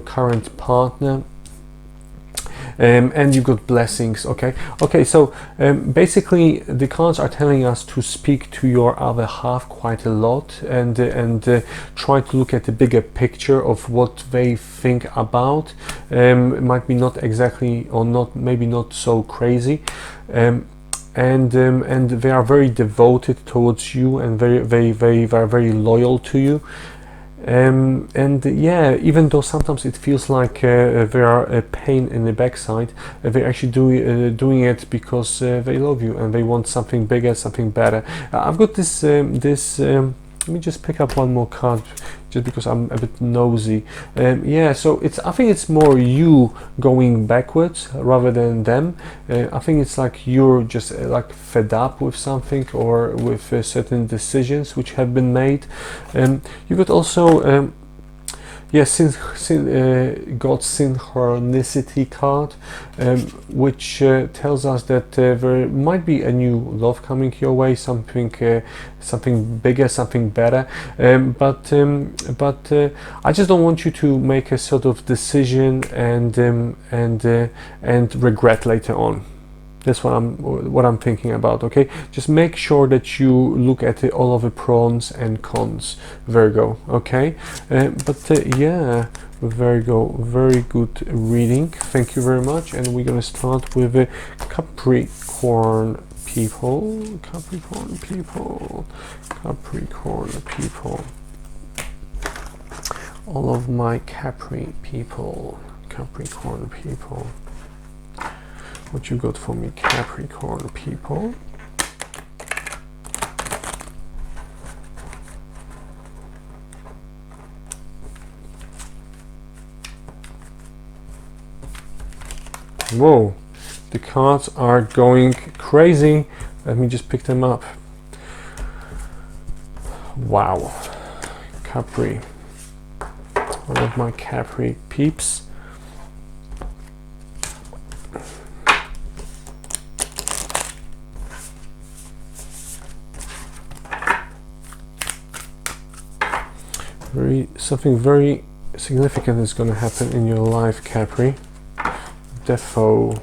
current partner. And you've got blessings. Okay, so basically the cards are telling us to speak to your other half quite a lot, and try to look at the bigger picture of what they think about. It might be not exactly, or not, maybe not so crazy. And they are very devoted towards you, and they are very loyal to you. And yeah, even though sometimes it feels like they are a pain in the backside, they're actually doing it because they love you and they want something bigger, something better. I've got this let me just pick up one more card, just because I'm a bit nosy. Yeah, so I think it's more you going backwards rather than them. I think it's like you're just like fed up with something, or with certain decisions which have been made. You could also yes, God's synchronicity card, which tells us that there might be a new love coming your way, something bigger, something better. But I just don't want you to make a sort of decision and regret later on. That's what I'm thinking about. Okay, just make sure that you look at all of the pros and cons, Virgo. Okay, yeah, Virgo, very good reading. Thank you very much. And we're gonna start with Capricorn people. Capricorn people. All of my Capricorn people. What you got for me, Capricorn people? Whoa, the cards are going crazy. Let me just pick them up. Wow, Capri. One of my Capri peeps. Something very significant is going to happen in your life, Capri. Defo.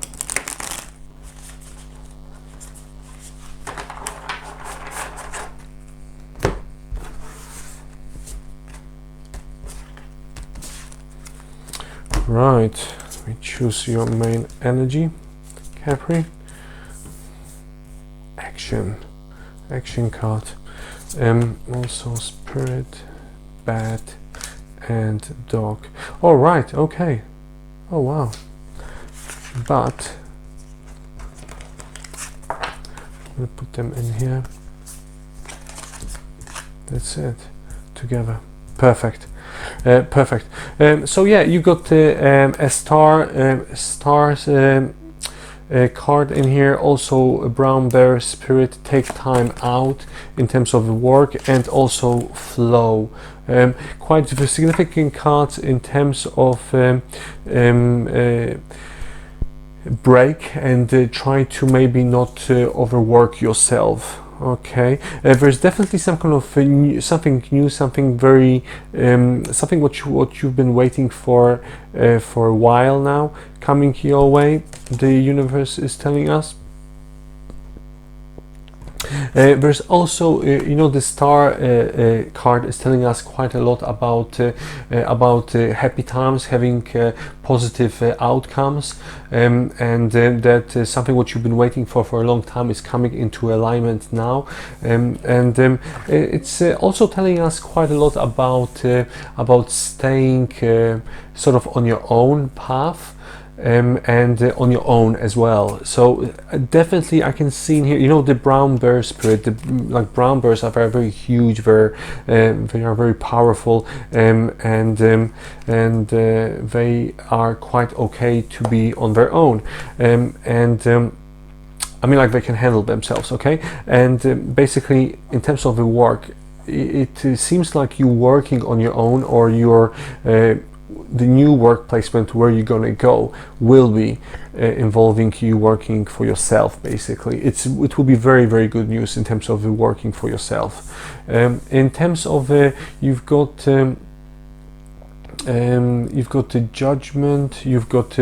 Right, we choose your main energy, Capri. Action card. Also spirit, bat, and dog. All right, okay. Oh wow. But I'm gonna put them in here. That's it. Together. Perfect. Perfect. So yeah, you got a stars card in here. Also a brown bear spirit. Take time out in terms of work and also flow. Quite significant cards in terms of break and try to maybe not overwork yourself. Okay, there's definitely some kind of something new, something very something what you've been waiting for a while now coming your way. The universe is telling us. There's also, you know, the star card is telling us quite a lot about happy times, having positive outcomes, and that something what you've been waiting for a long time is coming into alignment now. It's also telling us quite a lot about staying sort of on your own path. And on your own as well. So definitely I can see in here, you know, the brown bear spirit, like brown bears are very, very huge, they are very powerful, and they are quite okay to be on their own, I mean, like, they can handle themselves, okay? And basically in terms of the work, it seems like you're working on your own, or you're the new work placement where you're gonna go will be involving you working for yourself. Basically, it will be very, very good news in terms of working for yourself. In terms of you've got the judgment, you've got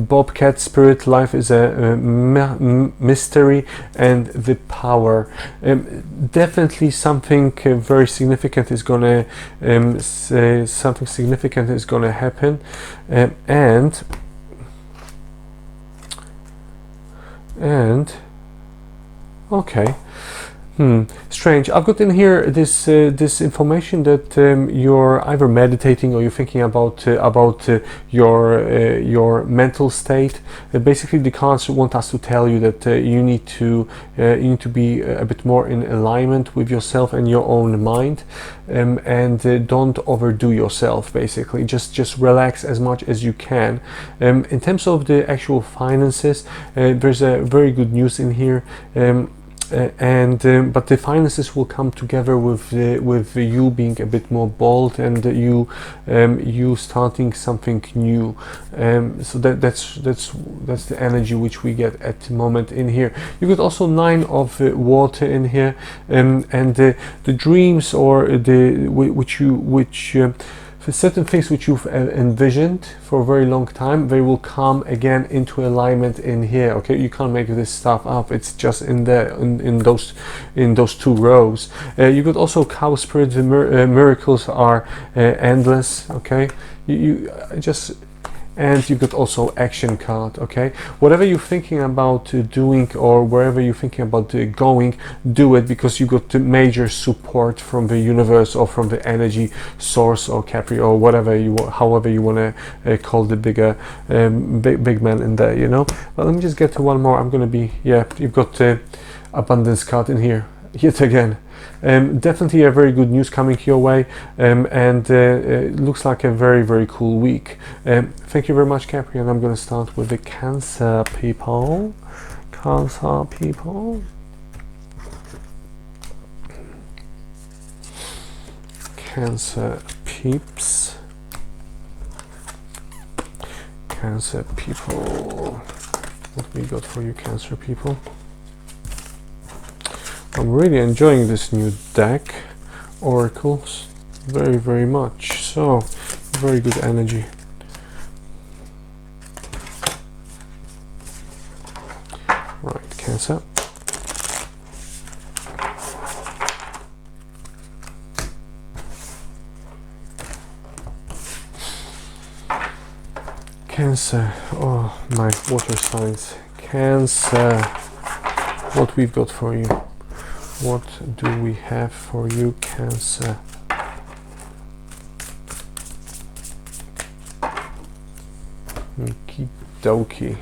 bobcat spirit, life is a mystery, and the power. Definitely something very significant is gonna happen, and okay. Strange. I've got in here this information that you're either meditating or you're thinking about your mental state. Basically, the cards want us to tell you that you need to be a bit more in alignment with yourself and your own mind, and don't overdo yourself. Basically, just relax as much as you can. In terms of the actual finances, there's a very good news in here. But the finances will come together with you being a bit more bold, and you starting something new. So that's the energy which we get at the moment in here. You got also 9 of water in here, and the dreams, or certain things which you've envisioned for a very long time, they will come again into alignment in here. Okay, you can't make this stuff up. It's just in there, in those 2 rows. You got also cow spirit. The miracles are endless. Okay, and you got also action card. Okay, whatever you're thinking about doing, or wherever you're thinking about going, do it, because you got the major support from the universe, or from the energy source, or Capri, or whatever however you want to call the bigger big man in there, you know. But let me just get to one more. I'm gonna be, yeah, you've got the abundance card in here yet again. Definitely a very good news coming your way, and it looks like a very, very cool week. Thank you very much, Capri, and I'm going to start with the Cancer people. Cancer people. Cancer peeps. Cancer people. What we got for you, Cancer people? I'm really enjoying this new deck, oracles. very, very much. So, very good energy. Right, Cancer. Cancer, oh my water signs. Cancer, what we've got for you? What do we have for you, Cancer? Okie dokie.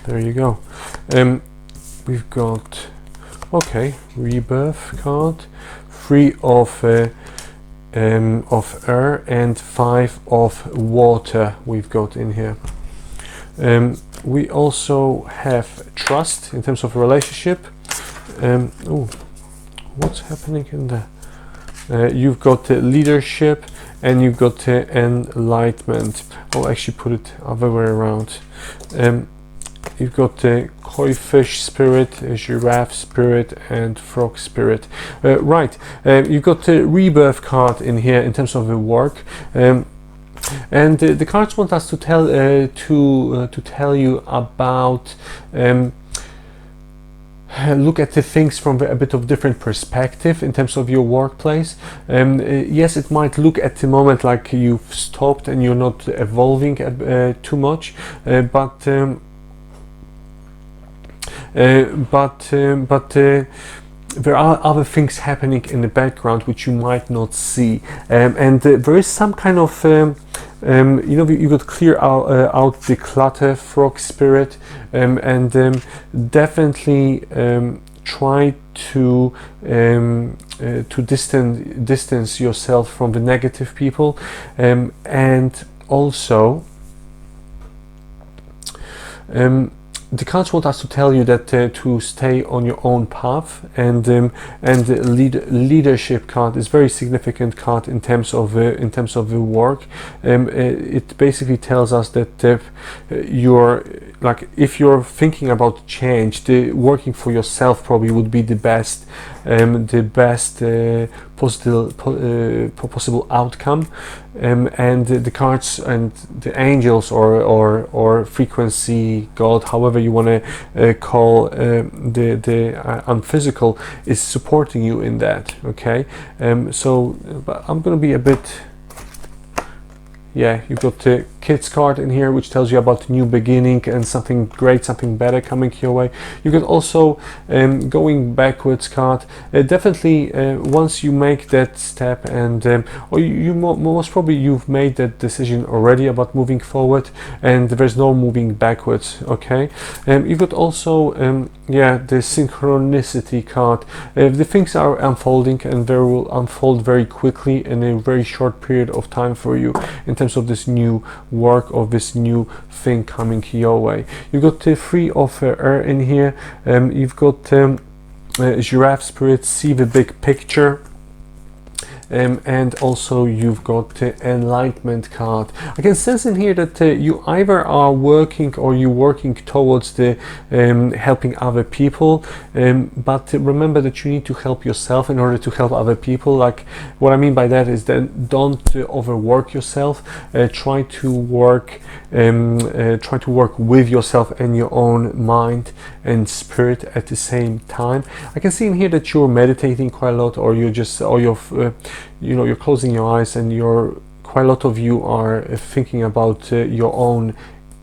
There you go. We've got, okay, rebirth card, 3 of air and 5 of water we've got in here. We also have trust in terms of relationship. Oh, what's happening in there? You've got leadership and you've got enlightenment. I'll actually put it other way around. You've got the koi fish spirit, giraffe spirit, and frog spirit. Right, you've got the rebirth card in here in terms of the work, and the cards want us to tell you about. Look at the things from a bit of different perspective in terms of your workplace. Yes, it might look at the moment like you've stopped and you're not evolving too much, but there are other things happening in the background which you might not see, and there is some kind of you know, you got clear out the clutter, frog spirit, and definitely try to distance yourself from the negative people, and also the cards want us to tell you that to stay on your own path, and the leadership card is very significant card in terms of the work. It basically tells us that you're like, if you're thinking about change, working for yourself probably would be the best possible outcome, and the cards and the angels or frequency, God, however you want to call the unphysical, is supporting you in that. Okay, so but I'm going to be a bit. Yeah, you've got the kids card in here, which tells you about new beginning and something great, something better coming your way. You could also going backwards card. Definitely, once you make that step, and or you most probably you've made that decision already about moving forward, and there's no moving backwards. Okay, you could also yeah, the synchronicity card. The things are unfolding, and they will unfold very quickly in a very short period of time for you in terms of this new work, of this new thing coming your way. You've got the 3 of air in here. You've got giraffe spirit, see the big picture. And also you've got the enlightenment card. I can sense in here that you either are working or you're working towards the helping other people, but remember that you need to help yourself in order to help other people. Like, what I mean by that is that don't overwork yourself. Try to work with yourself and your own mind and spirit at the same time. I can see in here that you're meditating quite a lot, or you're closing your eyes, and quite a lot of you are thinking about your own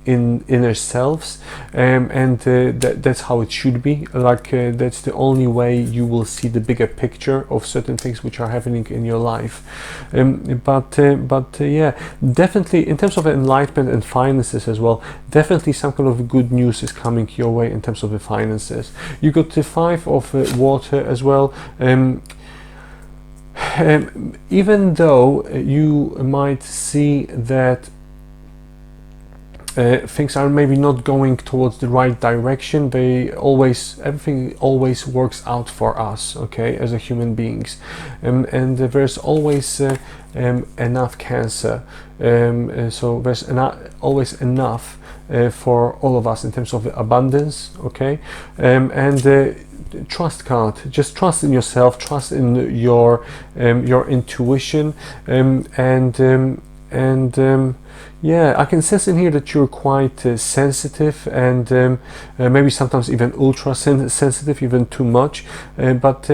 inner selves, and that's how it should be. Like, that's the only way you will see the bigger picture of certain things which are happening in your life. But yeah, definitely in terms of enlightenment and finances as well, definitely some kind of good news is coming your way in terms of the finances. You got the 5 of water as well. Even though you might see that things are maybe not going towards the right direction, everything always works out for us, okay, as a human beings, and there's always enough Cancer, so there's always enough for all of us in terms of abundance, okay, and trust card. Just trust in yourself, trust in your intuition, yeah, I can sense in here that you're quite sensitive, and maybe sometimes even ultra sensitive, even too much. But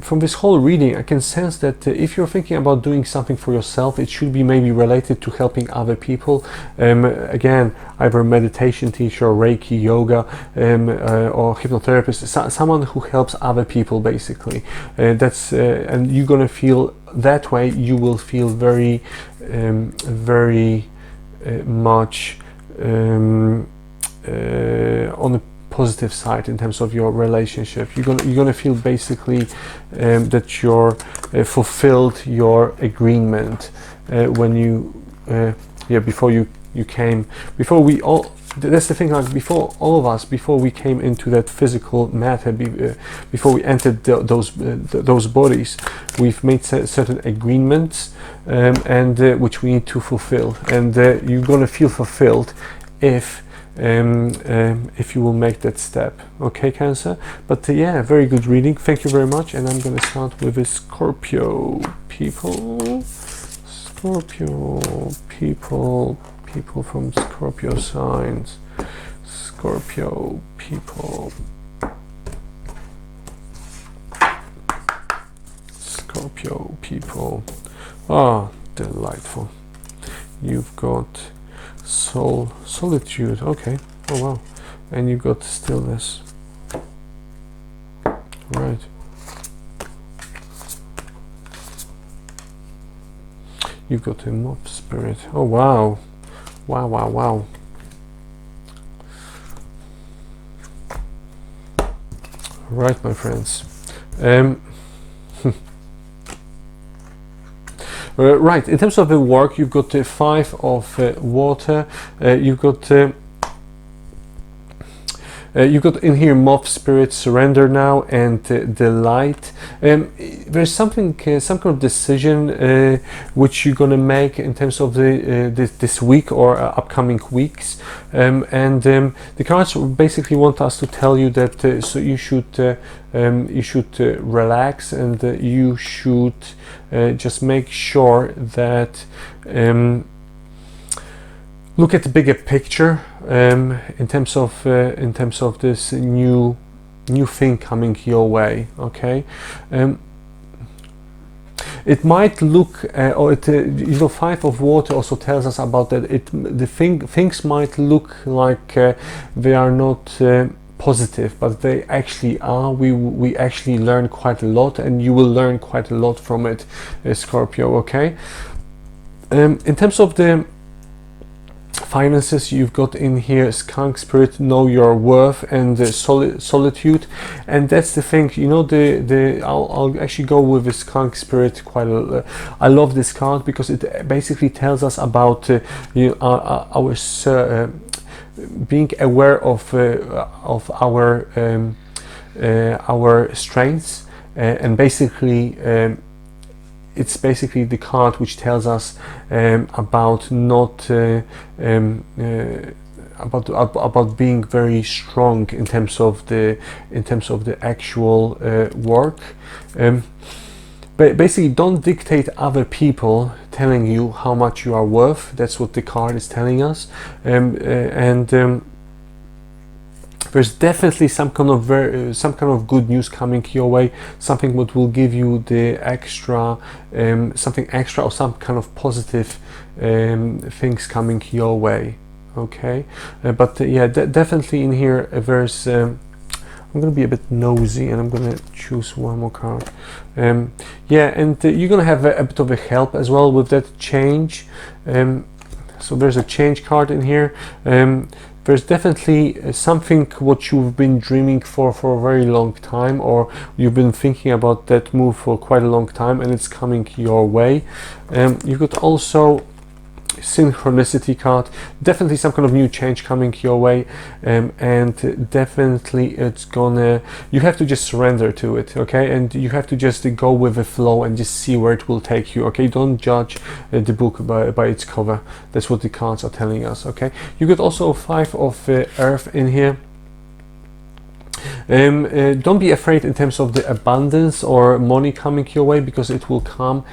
from this whole reading, I can sense that if you're thinking about doing something for yourself, it should be maybe related to helping other people. Again, either meditation teacher, Reiki, yoga, or hypnotherapist, someone who helps other people, basically. That's and you're gonna feel that way. You will feel very, very much on the positive side in terms of your relationship. You're gonna feel basically that you're fulfilled your agreement when you before we all, that's the thing, like before all of us, before we came into that physical matter, before we entered those bodies, we've made certain agreements, and which we need to fulfill, and you're gonna feel fulfilled if you will make that step. Okay, Cancer? But yeah, very good reading. Thank you very much. And I'm going to start with the Scorpio people. Scorpio people. People from Scorpio signs. Scorpio people. Scorpio people. Ah, delightful. You've got solitude. Okay. Oh wow. And you got stillness. Right. You've got a mob spirit. Oh wow. Wow, wow, wow. Right, my friends. Right, in terms of the work, you've got 5 of water, you've got in here moth spirit, surrender now, and delight. There's something, some kind of decision which you're gonna make in terms of this week or upcoming weeks, and the cards basically want us to tell you that so you should relax, and you should just make sure that look at the bigger picture in terms of this new thing coming your way. Okay, it might look, or it, 5 of water also tells us about that. Things might look like they are not positive, but they actually are. We actually learn quite a lot, and you will learn quite a lot from it, Scorpio. Okay, in terms of the finances, you've got in here skunk spirit, know your worth, and solitude. And that's the thing, I'll actually go with the skunk spirit quite a I love this card because it basically tells us about our being aware of our strengths, and basically it's basically the card which tells us about not about being very strong in terms of the actual work. But basically, don't dictate other people telling you how much you are worth. That's what the card is telling us, there's definitely some kind of good news coming your way, something that will give you the extra, something extra, or some kind of positive things coming your way. Okay, but yeah, definitely in here there's. I'm going to be a bit nosy, and I'm going to choose one more card. Yeah, and you're going to have a bit of a help as well with that change. So there's a change card in here. There's definitely something what you've been dreaming for a very long time, or you've been thinking about that move for quite a long time, and it's coming your way. You could also synchronicity card, definitely some kind of new change coming your way, and definitely it's gonna, you have to just surrender to it. Okay, and you have to just go with the flow and just see where it will take you. Okay, don't judge the book by its cover. That's what the cards are telling us. Okay, you got also 5 of earth in here. Don't be afraid in terms of the abundance or money coming your way, because it will come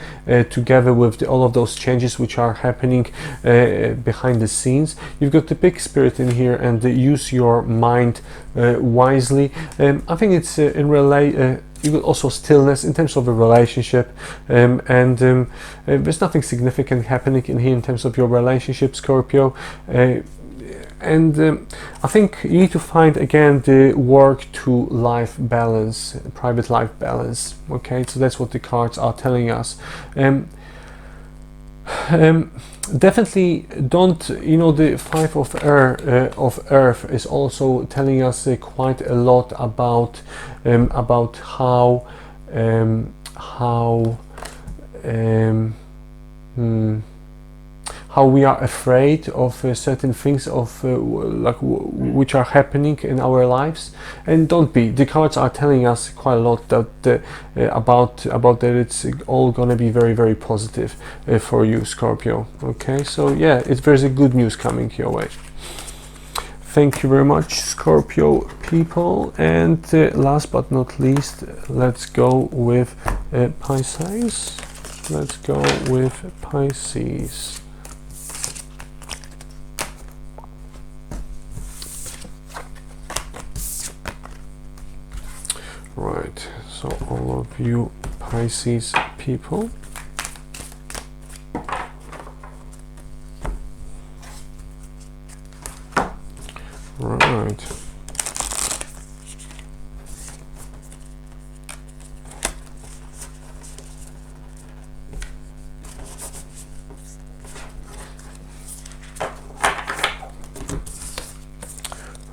together with all of those changes which are happening behind the scenes. You've got the big spirit in here, and use your mind wisely. I think it's you got also stillness in terms of a relationship, and there's nothing significant happening in here in terms of your relationship, Scorpio. And I think you need to find again the work to life balance, private life balance. Okay, so that's what the cards are telling us. Definitely don't, you know, the Five of Earth is also telling us quite a lot about how we are afraid of certain things which are happening in our lives. And don't be. The cards are telling us quite a lot that about that it's all gonna be very, very positive for you, Scorpio. Okay, so yeah, there's a good news coming your way. Thank you very much, Scorpio people. And last but not least, let's go with Pisces. Let's go with Pisces. Right, so all of you Pisces people, right,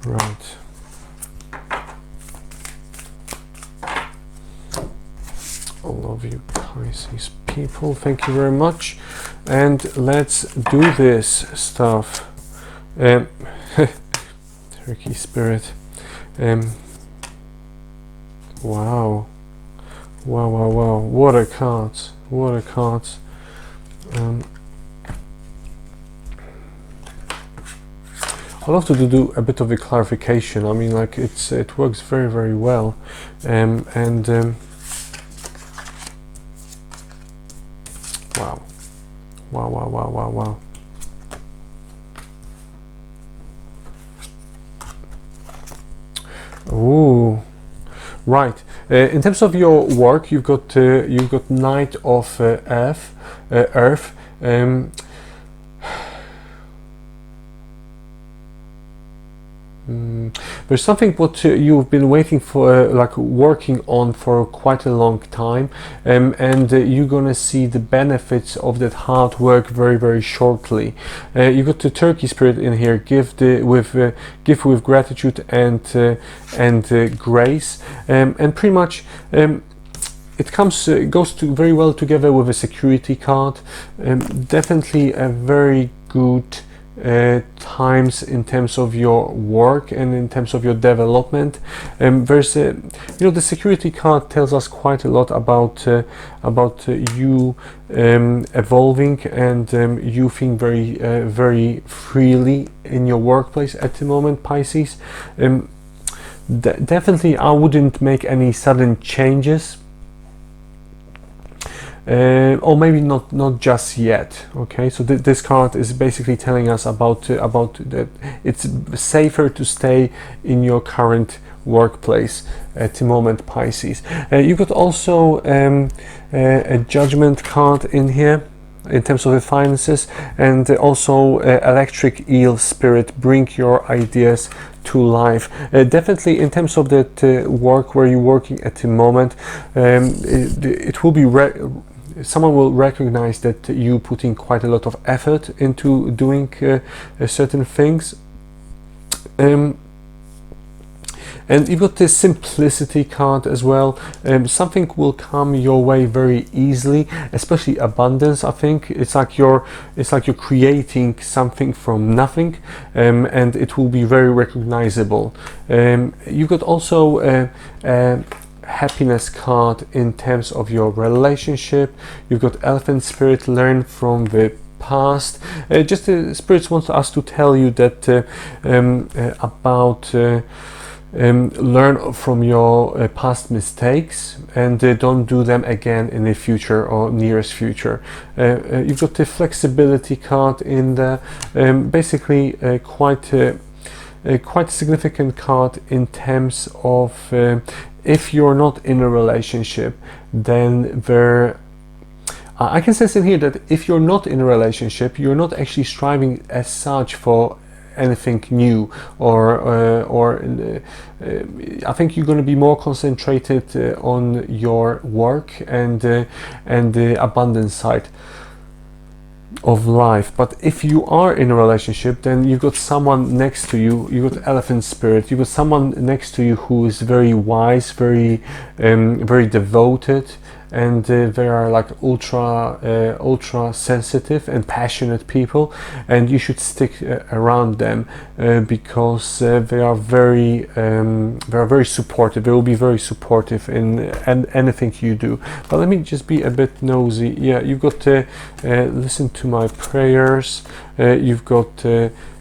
right. All of you Pisces people, thank you very much. And let's do this stuff. Turkey spirit. Wow. Wow, wow, wow. What a cards. What a cards. I'd love to do a bit of a clarification. I mean, like, it works very, very well. Wow. Wow, wow, wow, wow, wow. Ooh, right. In terms of your work, you've got Knight of Earth. There's something what you've been waiting for, like working on for quite a long time, and you're gonna see the benefits of that hard work very, very shortly. You got the Turkey spirit in here. Give with gratitude and grace, and pretty much it goes very well together with a security card. Definitely a very good times in terms of your work and in terms of your development. There's the security card tells us quite a lot about you evolving and you feeling very very freely in your workplace at the moment, Pisces. Definitely I wouldn't make any sudden changes, or maybe not just yet. Okay, so this card is basically telling us about that it's safer to stay in your current workplace at the moment, Pisces. You got also a Judgment card in here in terms of the finances, and also Electric Eel spirit, bring your ideas to life. Definitely in terms of that work where you're working at the moment, it will be someone will recognize that you putting quite a lot of effort into doing certain things. And you've got this Simplicity card as well. Something will come your way very easily, especially abundance. I think it's like you're creating something from nothing, and it will be very recognizable. You've got also a Happiness card in terms of your relationship. You've got Elephant spirit, learn from the past. Just the spirits want us to tell you that about learn from your past mistakes, and don't do them again in the future or nearest future. You've got the flexibility card in the basically quite a significant card in terms of if you're not in a relationship, then I can sense in here that if you're not in a relationship, you're not actually striving as such for anything new, or I think you're going to be more concentrated on your work and the abundance side of life. But if you are in a relationship, then you've got someone next to you, you've got elephant spirit, you've got someone next to you who is very wise, very devoted, and they are like ultra sensitive and passionate people, and you should stick around them because they are very supportive. They will be very supportive in anything you do. But let me just be a bit nosy. Yeah, you've got to listen to my prayers. You've got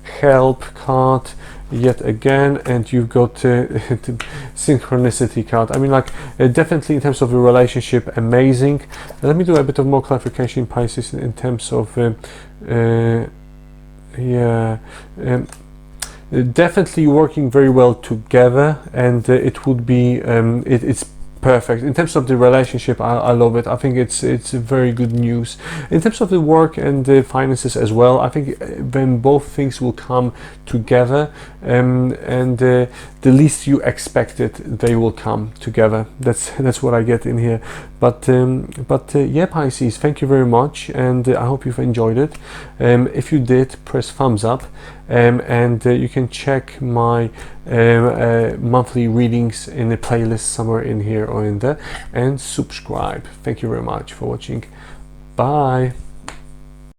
help card yet again, and you've got the synchronicity card. I mean, like definitely in terms of the relationship, amazing. Let me do a bit of more clarification, Pisces, in terms of definitely working very well together, and it would be it's perfect. In terms of the relationship, I love it. I think it's very good news. In terms of the work and the finances as well, I think when both things will come together, and the least you expect it, they will come together. That's what I get in here. But yeah, Pisces, thank you very much, and I hope you've enjoyed it. If you did, press thumbs up, and you can check my monthly readings in the playlist somewhere in here or in there, and subscribe. Thank you very much for watching. Bye.